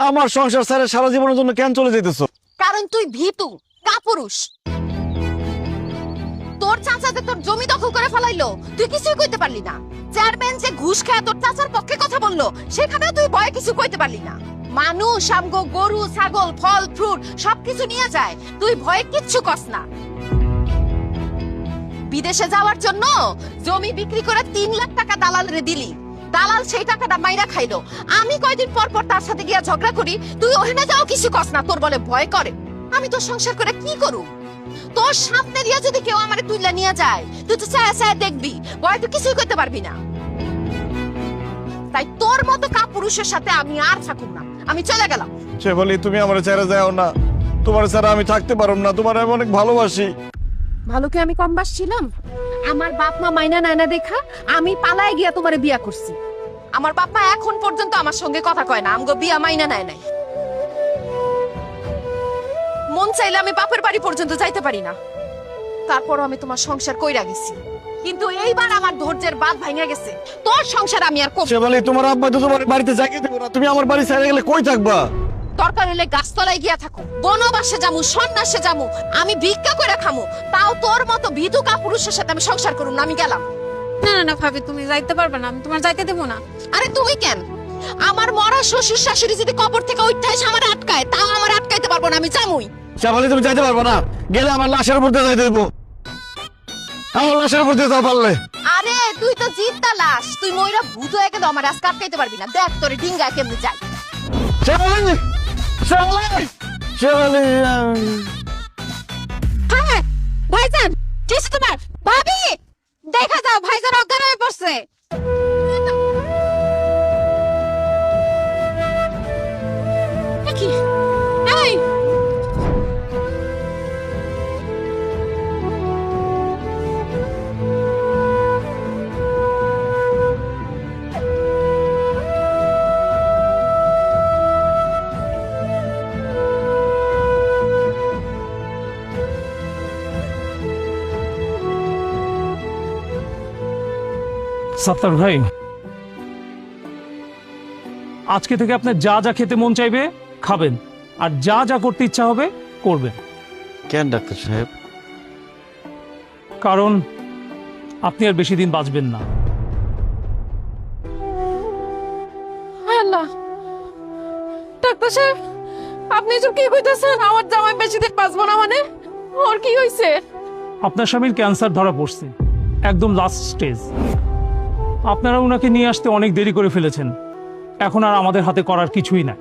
আমার সংসার ছেড়ে সারা জীবনের জন্য কেন চলে যেতেছো? কারণ তুই ভীতু কাপুরুষ। তোর চাচাতে তোর জমি দখল করে ফেলাইলো, তুই কিছুই কইতে পারলি না। চেয়ারম্যান যে ঘুষ খায় তোর চাচার পক্ষে কথা বললো, সেখানেও তুই ভয়ে কিছু কইতে পারলি না। মানুষ আমগো গরু ছাগল ফল ফ্রুট সবকিছু নিয়ে যায়, তুই ভয়ে কিচ্ছু কস না। বিদেশে যাওয়ার জন্য জমি বিক্রি করে 3 লাখ টাকা দালালরে দিলি, দালাল সেই টাকাটা মাইরা খাইলো। আমি কয়দিন পর পর তার সাথে গিয়া ঝগড়া করি, তুই ওখানে যাও কিছু কস না, তোর বলে ভয় করে। আমি তোর সংসার করে কি করু? তোর সামনে দিয়া যদি কেউ আমারে তুইলা নিয়ে যায়, তুই তো চায় চায় দেখবি, ভয় তো কিছুই করতে পারবি না। তাই তোর মতো কাপুরুষের সাথে আমি আর থাকুম না, আমি চলে গেলাম। সে বলি তুমি আমার ছেড়ে যাও না, তোমার ছাড়া আমি থাকতে পারব না, তোমার আমি অনেক ভালোবাসি। ভালোকে আমি কম বাসছিলাম? আমার বাপ মা মাইনা নায়না দেখা আমি পালায় গিয়া তোমারে বিয়া করছি। আমার বাপ মা এখন পর্যন্ত আমার সঙ্গে কথা কয় না, আমগো বিয়া মাইনা নেয় নাই। মন চাইলে আমি বাপের বাড়ি পর্যন্ত যাইতে পারি না, তারপরও আমি তোমার সংসার কইরা গেছি। কিন্তু এইবার আমার ধৈর্যের বাঁধ ভাঙা গেছে, তোর সংসার আমি আর করব। সে বলি তোমার আব্বা তো তোমার বাড়িতে জায়গা দেবো না, তুমি আমার বাড়ি ছেড়ে গেলে কই থাকবা? দরকার হলে গাছতলায় গিয়া থাকো, বনবাসে যামু, সন্ন্যাসে যামু, আমি ভিক্ষা করে খামু, তাও তোর মতো ভীতু কাপুরুষের সাথে আমি সংসার করুম না। আমি গেলাম। না না না ভাবি, তুমি যাইতে পারবে না, আমি তোমার যাইতে দেবো না। আরে তুমি কেন? আমার মরা শ্বশুর শাশুড়ি যদি কবর থেকে উঠতে এসে আমার আটকায়, তাও আমার আটকাইতে পারবো না, আমি যামুই। সে বলি তুমি যাইতে পারবো না, গেলে আমার লাশের উপর দিয়ে যাইতে দেবো, আমার লাশের উপর দিয়ে যাও পারলে। আরে তুই তো জিদ্দা লাশ, তুই ময়রা ভূত হয়ে গেলে আমার আজকে আটকাইতে পারবি না। দেখ তোরে ডিঙ্গা কেমনে যায়। সে বলি সে বলি সে বলি হ্যাঁ ভাইজান, কি হইছে তোমার? ভাবি দেখা যাও, ভাইজান অজ্ঞান হয়ে পড়ছে। কি? এই সাত্তার ভাই, আজকে থেকে আপনার যা যা খেতে মন চাইবে খাবেন, আর যা যা করতে ইচ্ছা হবে করবেন। কেন ডাক্তার সাহেব? কারণ আপনি আর বেশি দিন বাঁচবেন না। আল্লাহ, ডাক্তার সাহেব আপনি এসব কি কইতাছেন? আমার জামাই বেশি দিন বাঁচবো না মানে? ওর কি হইছে? আপনার স্বামীর ক্যান্সার ধরা পড়ছে, একদম লাস্ট স্টেজ। আপনারা ওনাকে নিয়ে আসতে অনেক দেরি করে ফেলেছেন, এখন আর আমাদের হাতে করার কিছুই নাই।